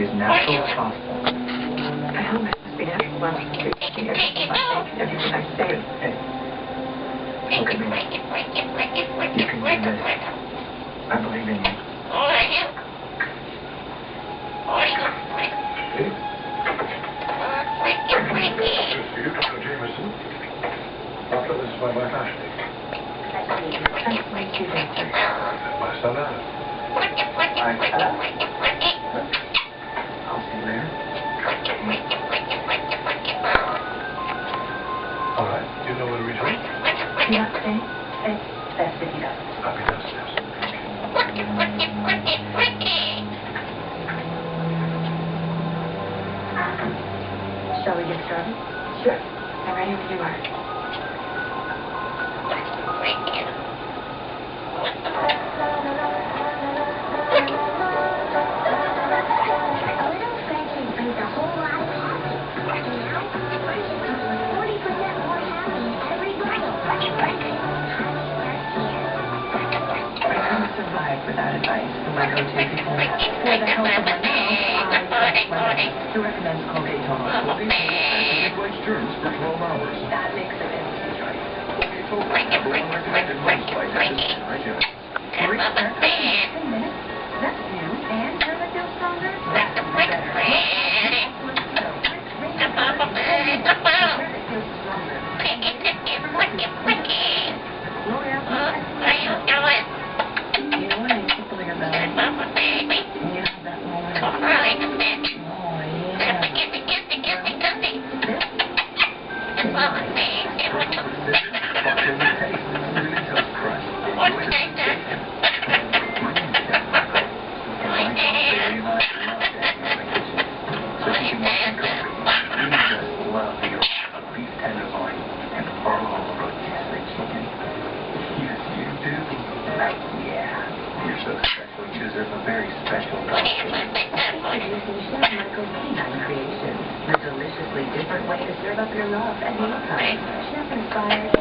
as natural as possible. I hope it must be natural. Well, everything I say. Hey, look at me. You can do this. I believe in you. Jameson. Doctor, this is my wife, Ashley. Nice to meet you, Doctor. My son, Adam. I'll see you later. All right. Do you know where to reach home? Not today. It's best if he doesn't. I'll be downstairs. Shall we get started? Sure. I'm ready when you are. Without advice from my go-to people. For the health of my mouth, I trust my mouth. Who recommends Colgate Total? Colgate Total avoids germs for 12 hours. That makes a fancy choice. Colgate Total, number one recommended most by dentists. Right here. Every haircut in 10 minutes. That's new. And does it feel stronger? That's even better. Where it feels stronger. You know when I tickle your belly? And you have that moment of, oh yeah. You're so special. You deserve a very special Introducing Chef Michael's Canine Creations, the deliciously different way to serve up your love at mealtime. Chef-inspired.